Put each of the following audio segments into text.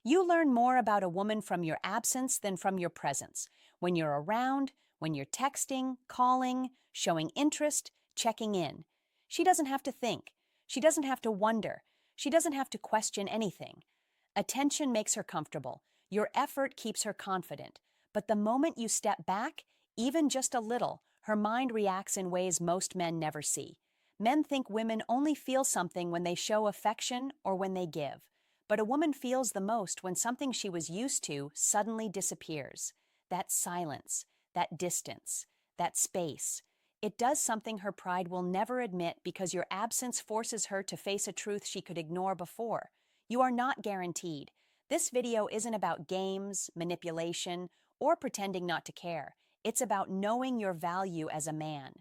You learn more about a woman from your absence than from your presence. When you're around, when you're texting, calling, showing interest, checking in. She doesn't have to think. She doesn't have to wonder. She doesn't have to question anything. Attention makes her comfortable. Your effort keeps her confident. But the moment you step back, even just a little, her mind reacts in ways most men never see. Men think women only feel something when they show affection or when they give. But a woman feels the most when something she was used to suddenly disappears. That silence, that distance, that space. It does something her pride will never admit because your absence forces her to face a truth she could ignore before. You are not guaranteed. This video isn't about games, manipulation, or pretending not to care. It's about knowing your value as a man.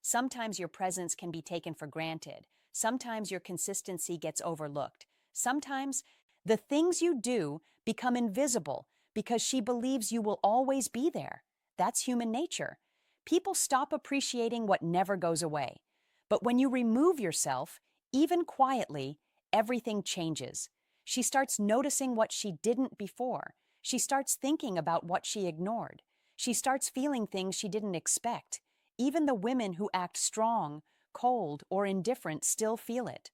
Sometimes your presence can be taken for granted. Sometimes your consistency gets overlooked. Sometimes the things you do become invisible because she believes you will always be there. That's human nature. People stop appreciating what never goes away. But when you remove yourself, even quietly, everything changes. She starts noticing what she didn't before. She starts thinking about what she ignored. She starts feeling things she didn't expect. Even the women who act strong, cold, or indifferent still feel it.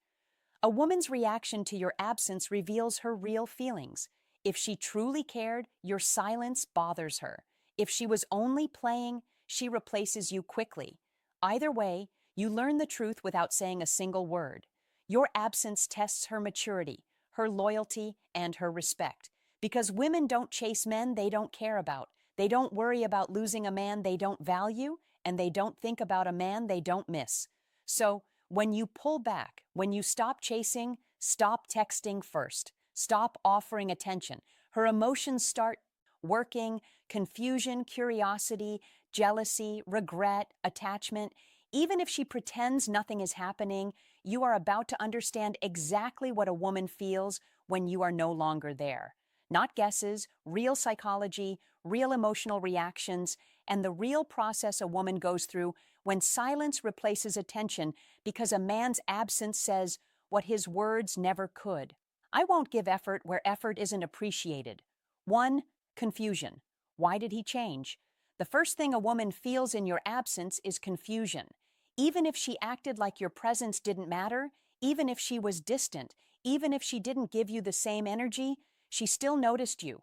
A woman's reaction to your absence reveals her real feelings. If she truly cared, your silence bothers her. If she was only playing, she replaces you quickly. Either way, you learn the truth without saying a single word. Your absence tests her maturity, her loyalty, and her respect. Because women don't chase men they don't care about. They don't worry about losing a man they don't value, and they don't think about a man they don't miss. So, when you pull back, when you stop chasing, stop texting first. Stop offering attention. Her emotions start working, confusion, curiosity, jealousy, regret, attachment. Even if she pretends nothing is happening, you are about to understand exactly what a woman feels when you are no longer there. Not guesses, real psychology, real emotional reactions, and the real process a woman goes through when silence replaces attention because a man's absence says what his words never could. I won't give effort where effort isn't appreciated. 1. Confusion. Why did he change? The first thing a woman feels in your absence is confusion. Even if she acted like your presence didn't matter, even if she was distant, even if she didn't give you the same energy, she still noticed you.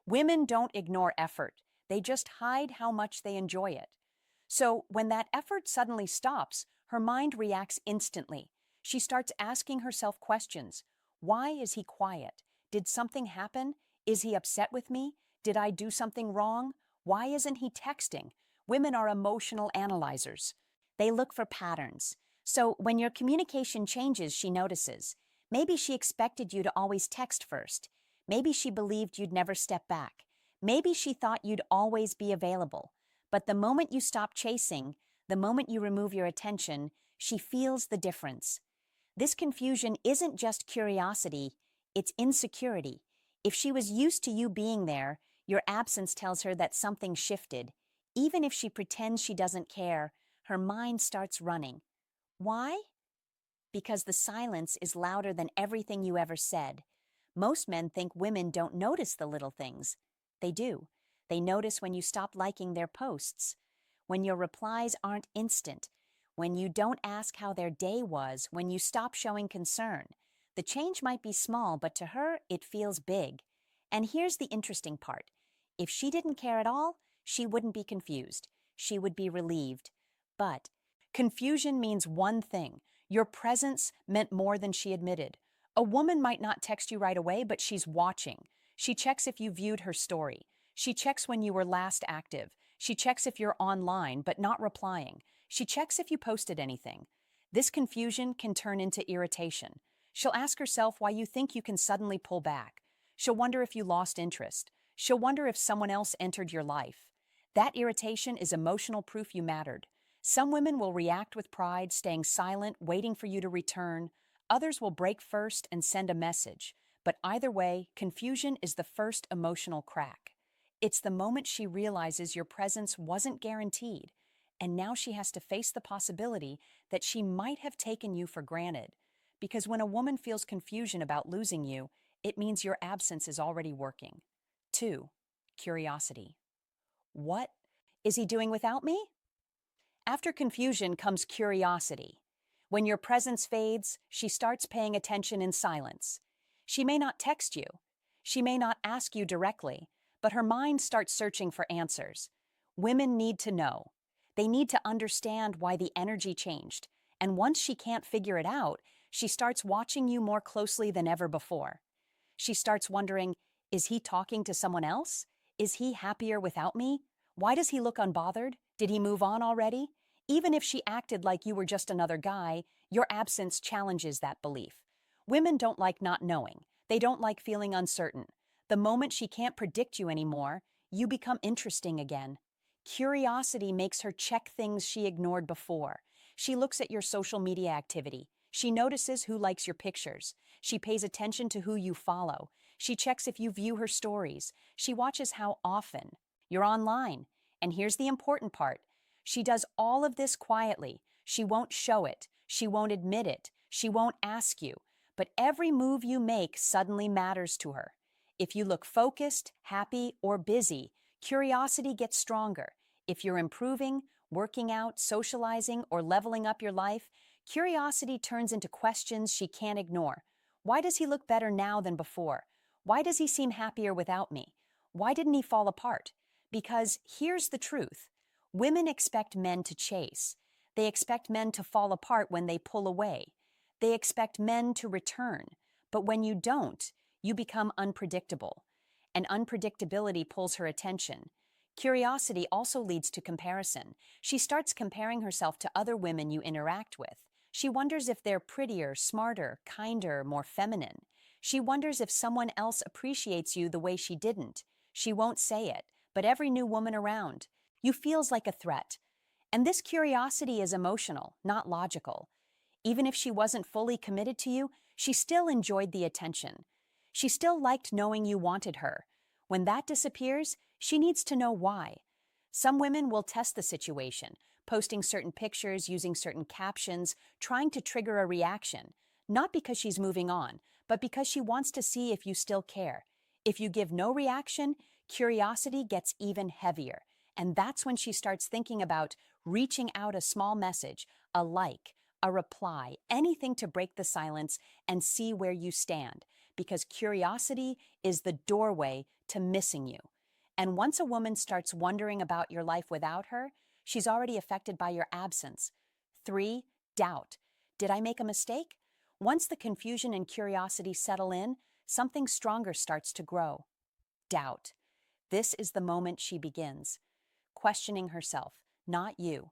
Women don't ignore effort. They just hide how much they enjoy it. So when that effort suddenly stops, her mind reacts instantly. She starts asking herself questions. Why is he quiet? Did something happen? Is he upset with me? Did I do something wrong? Why isn't he texting? Women are emotional analyzers. They look for patterns. So when your communication changes, she notices. Maybe she expected you to always text first. Maybe she believed you'd never step back. Maybe she thought you'd always be available. But the moment you stop chasing, the moment you remove your attention, she feels the difference. This confusion isn't just curiosity, it's insecurity. If she was used to you being there, your absence tells her that something shifted. Even if she pretends she doesn't care, her mind starts running. Why? Because the silence is louder than everything you ever said. Most men think women don't notice the little things. They do. They notice when you stop liking their posts, when your replies aren't instant, when you don't ask how their day was, when you stop showing concern. The change might be small, but to her, it feels big. And here's the interesting part. If she didn't care at all, she wouldn't be confused. She would be relieved. But confusion means one thing. Your presence meant more than she admitted. A woman might not text you right away, but she's watching. She checks if you viewed her story. She checks when you were last active. She checks if you're online but not replying. She checks if you posted anything. This confusion can turn into irritation. She'll ask herself why you think you can suddenly pull back. She'll wonder if you lost interest. She'll wonder if someone else entered your life. That irritation is emotional proof you mattered. Some women will react with pride, staying silent, waiting for you to return. Others will break first and send a message. But either way, confusion is the first emotional crack. It's the moment she realizes your presence wasn't guaranteed, and now she has to face the possibility that she might have taken you for granted. Because when a woman feels confusion about losing you, it means your absence is already working. 2. Curiosity. What is he doing without me? After confusion comes curiosity. When your presence fades, she starts paying attention in silence. She may not text you. She may not ask you directly, but her mind starts searching for answers. Women need to know. They need to understand why the energy changed. And once she can't figure it out, she starts watching you more closely than ever before. She starts wondering, is he talking to someone else? Is he happier without me? Why does he look unbothered? Did he move on already? Even if she acted like you were just another guy, your absence challenges that belief. Women don't like not knowing. They don't like feeling uncertain. The moment she can't predict you anymore, you become interesting again. Curiosity makes her check things she ignored before. She looks at your social media activity. She notices who likes your pictures. She pays attention to who you follow. She checks if you view her stories. She watches how often you're online. And here's the important part. She does all of this quietly. She won't show it. She won't admit it. She won't ask you. But every move you make suddenly matters to her. If you look focused, happy, or busy, curiosity gets stronger. If you're improving, working out, socializing, or leveling up your life, curiosity turns into questions she can't ignore. Why does he look better now than before? Why does he seem happier without me? Why didn't he fall apart? Because here's the truth. Women expect men to chase. They expect men to fall apart when they pull away. They expect men to return. But when you don't, you become unpredictable. And unpredictability pulls her attention. Curiosity also leads to comparison. She starts comparing herself to other women you interact with. She wonders if they're prettier, smarter, kinder, more feminine. She wonders if someone else appreciates you the way she didn't. She won't say it, but every new woman around you feels like a threat. And this curiosity is emotional, not logical. Even if she wasn't fully committed to you, she still enjoyed the attention. She still liked knowing you wanted her. When that disappears, she needs to know why. Some women will test the situation, posting certain pictures, using certain captions, trying to trigger a reaction, not because she's moving on, but because she wants to see if you still care. If you give no reaction, curiosity gets even heavier. And that's when she starts thinking about reaching out a small message, a like, a reply, anything to break the silence and see where you stand. Because curiosity is the doorway to missing you. And once a woman starts wondering about your life without her, she's already affected by your absence. 3. Doubt. Did I make a mistake? Once the confusion and curiosity settle in, something stronger starts to grow. Doubt. This is the moment she begins questioning herself, not you.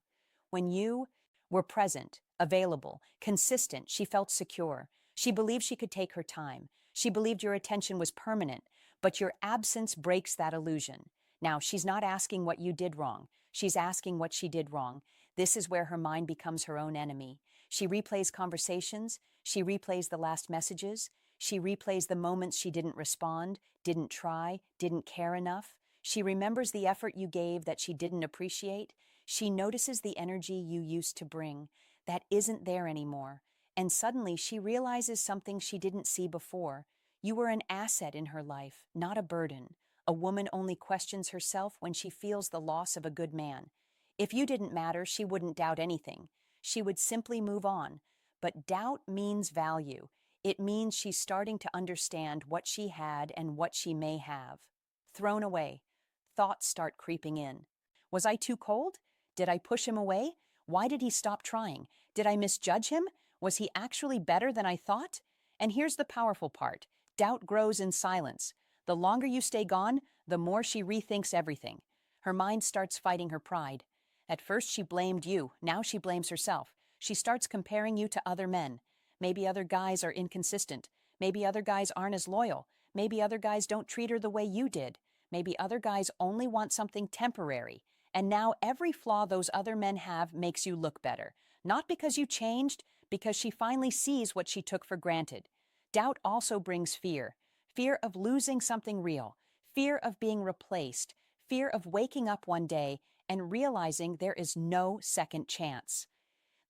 When you were present, available, consistent, she felt secure. She believed she could take her time. She believed your attention was permanent, but your absence breaks that illusion. Now, she's not asking what you did wrong. She's asking what she did wrong. This is where her mind becomes her own enemy. She replays conversations. She replays the last messages. She replays the moments she didn't respond, didn't try, didn't care enough. She remembers the effort you gave that she didn't appreciate. She notices the energy you used to bring that isn't there anymore. And suddenly she realizes something she didn't see before. You were an asset in her life, not a burden. A woman only questions herself when she feels the loss of a good man. If you didn't matter, she wouldn't doubt anything. She would simply move on. But doubt means value. It means she's starting to understand what she had and what she may have. Thrown away. Thoughts start creeping in. Was I too cold? Did I push him away? Why did he stop trying? Did I misjudge him? Was he actually better than I thought? And here's the powerful part. Doubt grows in silence. The longer you stay gone, the more she rethinks everything. Her mind starts fighting her pride. At first she blamed you. Now she blames herself. She starts comparing you to other men. Maybe other guys are inconsistent. Maybe other guys aren't as loyal. Maybe other guys don't treat her the way you did. Maybe other guys only want something temporary. And now every flaw those other men have makes you look better. Not because you changed, because she finally sees what she took for granted. Doubt also brings fear. Fear of losing something real. Fear of being replaced. Fear of waking up one day and realizing there is no second chance.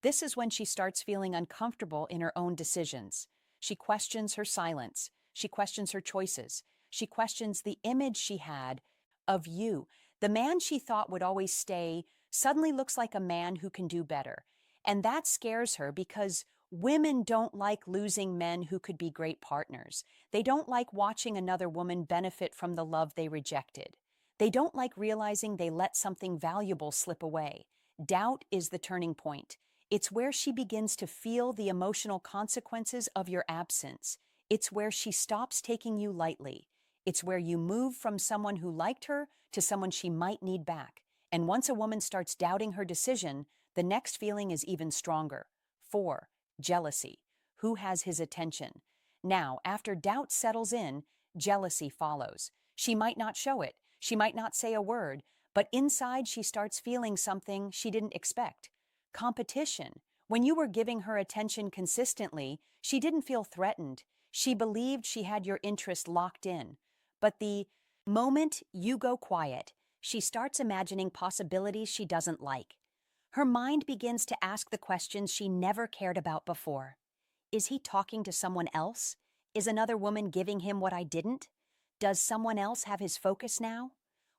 This is when she starts feeling uncomfortable in her own decisions. She questions her silence. She questions her choices. She questions the image she had of you. The man she thought would always stay suddenly looks like a man who can do better. And that scares her because women don't like losing men who could be great partners. They don't like watching another woman benefit from the love they rejected. They don't like realizing they let something valuable slip away. Doubt is the turning point. It's where she begins to feel the emotional consequences of your absence. It's where she stops taking you lightly. It's where you move from someone who liked her to someone she might need back. And once a woman starts doubting her decision, the next feeling is even stronger. 4. Jealousy. Who has his attention? Now, after doubt settles in, jealousy follows. She might not show it. She might not say a word, but inside she starts feeling something she didn't expect. Competition. When you were giving her attention consistently, she didn't feel threatened. She believed she had your interest locked in. But the moment you go quiet, she starts imagining possibilities she doesn't like. Her mind begins to ask the questions she never cared about before. Is he talking to someone else? Is another woman giving him what I didn't? Does someone else have his focus now?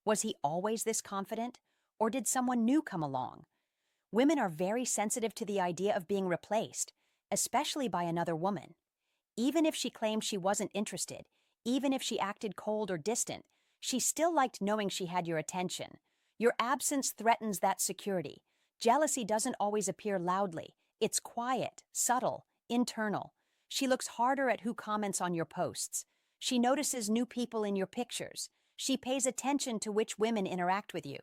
Was he always this confident? Or did someone new come along? Women are very sensitive to the idea of being replaced, especially by another woman. Even if she claimed she wasn't interested, even if she acted cold or distant, she still liked knowing she had your attention. Your absence threatens that security. Jealousy doesn't always appear loudly. It's quiet, subtle, internal. She looks harder at who comments on your posts. She notices new people in your pictures. She pays attention to which women interact with you.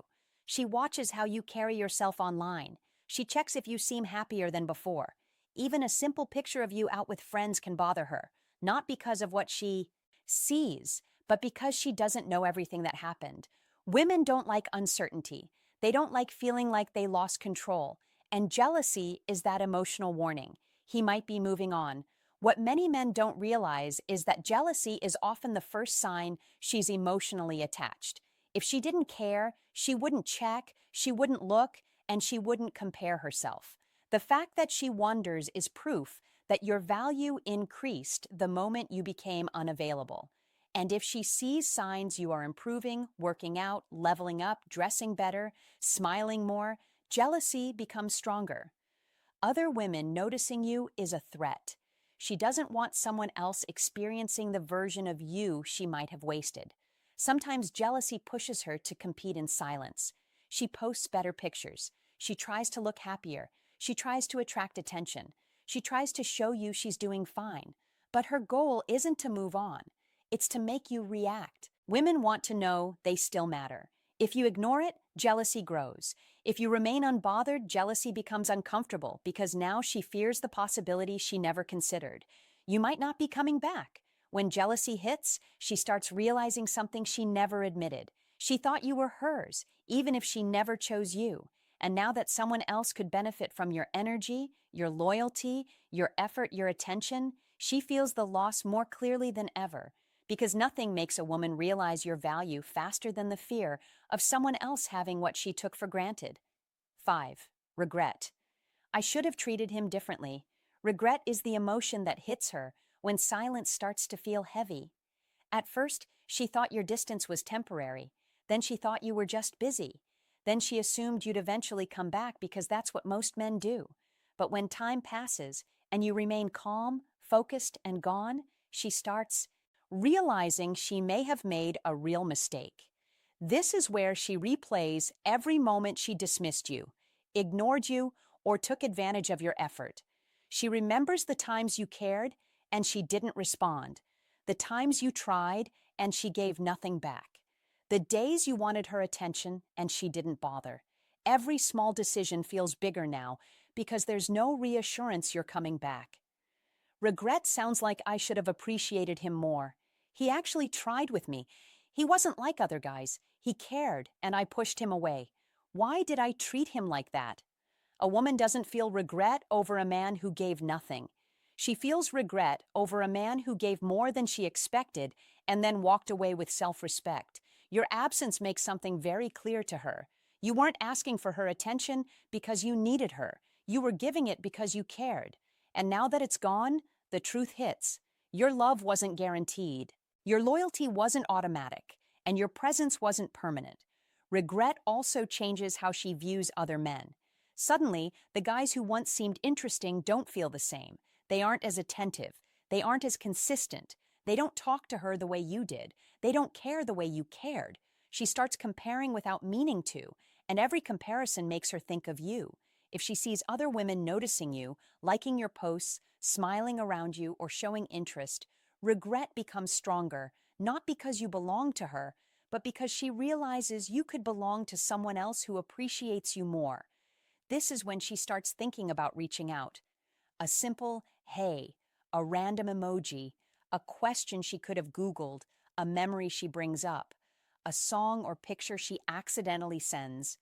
She watches how you carry yourself online. She checks if you seem happier than before. Even a simple picture of you out with friends can bother her, not because of what she sees, but because she doesn't know everything that happened. Women don't like uncertainty. They don't like feeling like they lost control. And jealousy is that emotional warning. He might be moving on. What many men don't realize is that jealousy is often the first sign she's emotionally attached. If she didn't care, she wouldn't check, she wouldn't look, and she wouldn't compare herself. The fact that she wonders is proof that your value increased the moment you became unavailable. And if she sees signs you are improving, working out, leveling up, dressing better, smiling more, jealousy becomes stronger. Other women noticing you is a threat. She doesn't want someone else experiencing the version of you she might have wasted. Sometimes jealousy pushes her to compete in silence. She posts better pictures. She tries to look happier. She tries to attract attention. She tries to show you she's doing fine. But her goal isn't to move on. It's to make you react. Women want to know they still matter. If you ignore it, jealousy grows. If you remain unbothered, jealousy becomes uncomfortable because now she fears the possibility she never considered. You might not be coming back. When jealousy hits, she starts realizing something she never admitted. She thought you were hers, even if she never chose you. And now that someone else could benefit from your energy, your loyalty, your effort, your attention, she feels the loss more clearly than ever. Because nothing makes a woman realize your value faster than the fear of someone else having what she took for granted. 5. Regret. I should have treated him differently. Regret is the emotion that hits her when silence starts to feel heavy. At first, she thought your distance was temporary. Then she thought you were just busy. Then she assumed you'd eventually come back because that's what most men do. But when time passes and you remain calm, focused, and gone, she starts realizing she may have made a real mistake. This is where she replays every moment she dismissed you, ignored you, or took advantage of your effort. She remembers the times you cared and she didn't respond, the times you tried and she gave nothing back, the days you wanted her attention and she didn't bother. Every small decision feels bigger now because there's no reassurance you're coming back. Regret sounds like I should have appreciated him more. He actually tried with me. He wasn't like other guys. He cared, and I pushed him away. Why did I treat him like that? A woman doesn't feel regret over a man who gave nothing. She feels regret over a man who gave more than she expected and then walked away with self-respect. Your absence makes something very clear to her. You weren't asking for her attention because you needed her. You were giving it because you cared. And now that it's gone, the truth hits. Your love wasn't guaranteed. Your loyalty wasn't automatic, and your presence wasn't permanent. Regret also changes how she views other men. Suddenly, the guys who once seemed interesting don't feel the same. They aren't as attentive. They aren't as consistent. They don't talk to her the way you did. They don't care the way you cared. She starts comparing without meaning to, and every comparison makes her think of you. If she sees other women noticing you, liking your posts, smiling around you, or showing interest, regret becomes stronger, not because you belong to her, but because she realizes you could belong to someone else who appreciates you more. This is when she starts thinking about reaching out. A simple hey, a random emoji, a question she could have Googled, a memory she brings up, a song or picture she accidentally sends.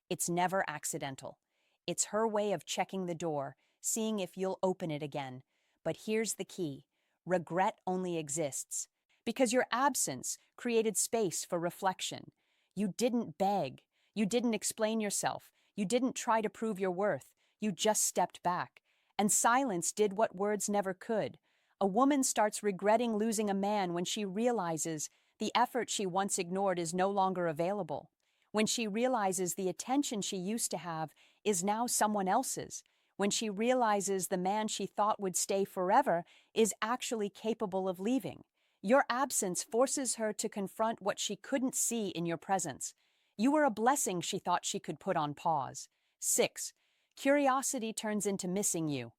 It's never accidental. It's her way of checking the door, seeing if you'll open it again. But here's the key. Regret only exists because your absence created space for reflection. You didn't beg. You didn't explain yourself. You didn't try to prove your worth. You just stepped back. And silence did what words never could. A woman starts regretting losing a man when she realizes the effort she once ignored is no longer available. When she realizes the attention she used to have is now someone else's. When she realizes the man she thought would stay forever is actually capable of leaving. Your absence forces her to confront what she couldn't see in your presence. You were a blessing she thought she could put on pause. 6. Curiosity turns into missing you.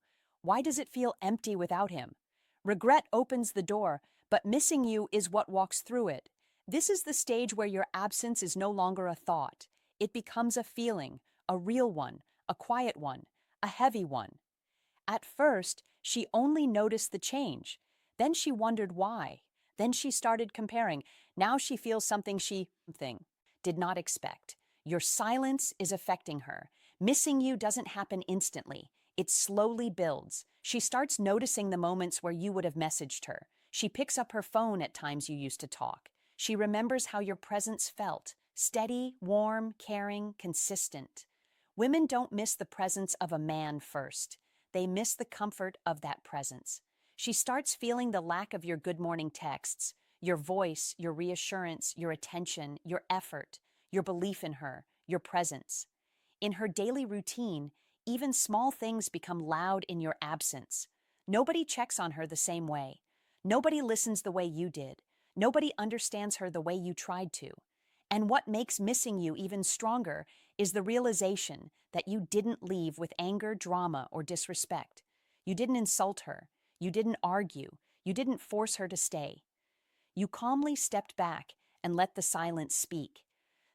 Why does it feel empty without him? Regret opens the door, but missing you is what walks through it. This is the stage where your absence is no longer a thought. It becomes a feeling, a real one, a quiet one, a heavy one. At first, she only noticed the change. Then she wondered why. Then she started comparing. Now she feels something she did not expect. Your silence is affecting her. Missing you doesn't happen instantly. It slowly builds. She starts noticing the moments where you would have messaged her. She picks up her phone at times you used to talk. She remembers how your presence felt. Steady, warm, caring, consistent. Women don't miss the presence of a man first. They miss the comfort of that presence. She starts feeling the lack of your good morning texts, your voice, your reassurance, your attention, your effort, your belief in her, your presence. In her daily routine, even small things become loud in your absence. Nobody checks on her the same way. Nobody listens the way you did. Nobody understands her the way you tried to. And what makes missing you even stronger is the realization that you didn't leave with anger, drama, or disrespect. You didn't insult her. You didn't argue. You didn't force her to stay. You calmly stepped back and let the silence speak.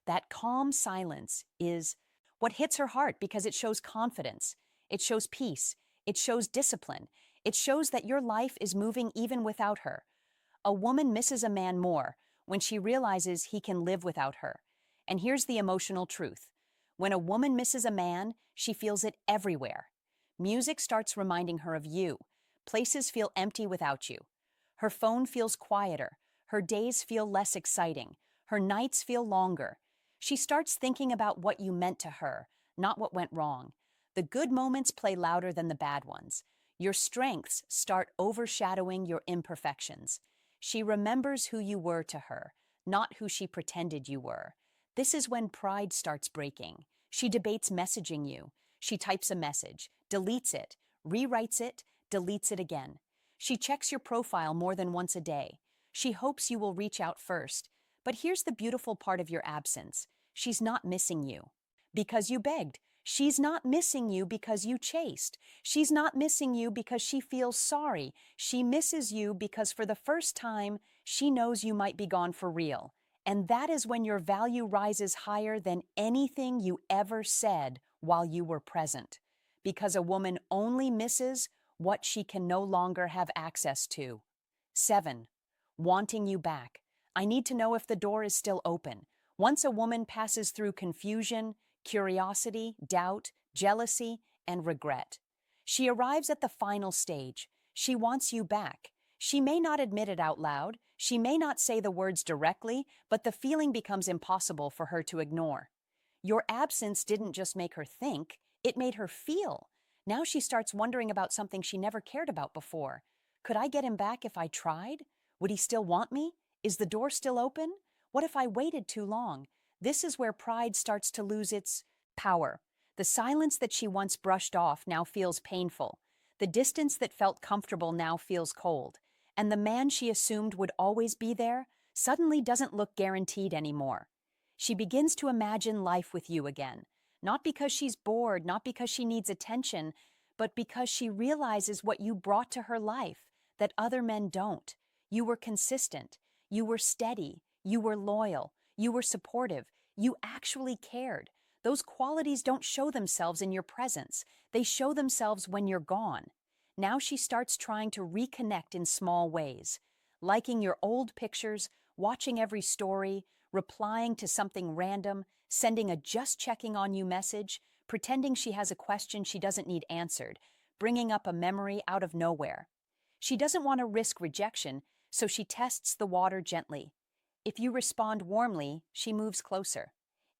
That calm silence is what hits her heart because it shows confidence. It shows peace. It shows discipline. It shows that your life is moving even without her. A woman misses a man more when she realizes he can live without her. And here's the emotional truth. When a woman misses a man, she feels it everywhere. Music starts reminding her of you. Places feel empty without you. Her phone feels quieter. Her days feel less exciting. Her nights feel longer. She starts thinking about what you meant to her, not what went wrong. The good moments play louder than the bad ones. Your strengths start overshadowing your imperfections. She remembers who you were to her, not who she pretended you were. This is when pride starts breaking. She debates messaging you. She types a message, deletes it, rewrites it, deletes it again. She checks your profile more than once a day. She hopes you will reach out first. But here's the beautiful part of your absence. She's not missing you because you begged. She's not missing you because you chased. She's not missing you because she feels sorry. She misses you because for the first time, she knows you might be gone for real. And that is when your value rises higher than anything you ever said while you were present. Because a woman only misses what she can no longer have access to. 7. Wanting you back. I need to know if the door is still open. Once a woman passes through confusion, curiosity, doubt, jealousy, and regret, she arrives at the final stage. She wants you back. She may not admit it out loud. She may not say the words directly, but the feeling becomes impossible for her to ignore. Your absence didn't just make her think, it made her feel. Now she starts wondering about something she never cared about before. Could I get him back if I tried? Would he still want me? Is the door still open? What if I waited too long? This is where pride starts to lose its power. The silence that she once brushed off now feels painful. The distance that felt comfortable now feels cold. And the man she assumed would always be there suddenly doesn't look guaranteed anymore. She begins to imagine life with you again, not because she's bored, not because she needs attention, but because she realizes what you brought to her life that other men don't. You were consistent, you were steady, you were loyal, you were supportive, you actually cared. Those qualities don't show themselves in your presence, they show themselves when you're gone. Now she starts trying to reconnect in small ways, liking your old pictures, watching every story, replying to something random, sending a just checking on you message, pretending she has a question she doesn't need answered, bringing up a memory out of nowhere. She doesn't want to risk rejection, so she tests the water gently. If you respond warmly, she moves closer.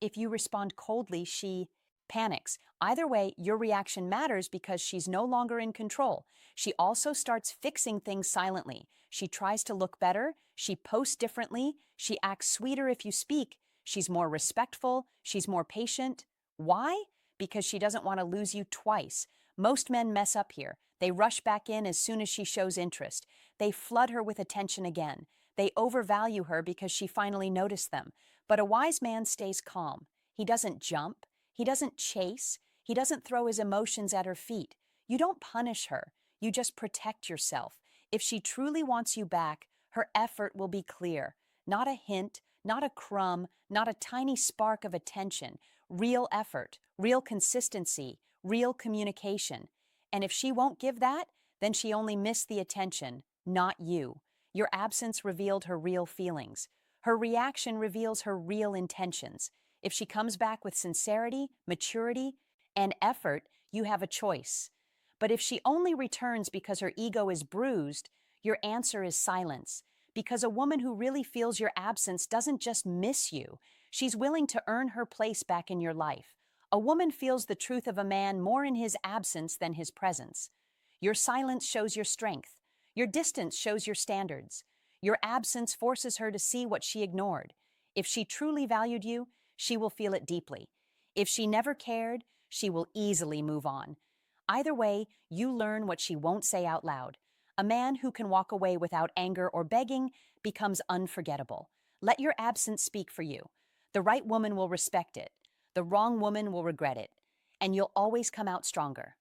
If you respond coldly, she panics. Either way, your reaction matters because she's no longer in control. She also starts fixing things silently. She tries to look better, she posts differently, she acts sweeter if you speak, she's more respectful, she's more patient. Why? Because she doesn't want to lose you twice. Most men mess up here. They rush back in as soon as she shows interest. They flood her with attention again. They overvalue her because she finally noticed them. But a wise man stays calm. He doesn't jump. He doesn't chase. He doesn't throw his emotions at her feet. You don't punish her. You just protect yourself. If she truly wants you back, her effort will be clear. Not a hint, not a crumb, not a tiny spark of attention. Real effort, real consistency, real communication. And if she won't give that, then she only missed the attention, not you. Your absence revealed her real feelings. Her reaction reveals her real intentions. If she comes back with sincerity, maturity, and effort, you have a choice. But if she only returns because her ego is bruised, your answer is silence. Because a woman who really feels your absence doesn't just miss you, she's willing to earn her place back in your life. A woman feels the truth of a man more in his absence than his presence. Your silence shows your strength. Your distance shows your standards. Your absence forces her to see what she ignored. If she truly valued you, she will feel it deeply. If she never cared, she will easily move on. Either way, you learn what she won't say out loud. A man who can walk away without anger or begging becomes unforgettable. Let your absence speak for you. The right woman will respect it. The wrong woman will regret it. And you'll always come out stronger.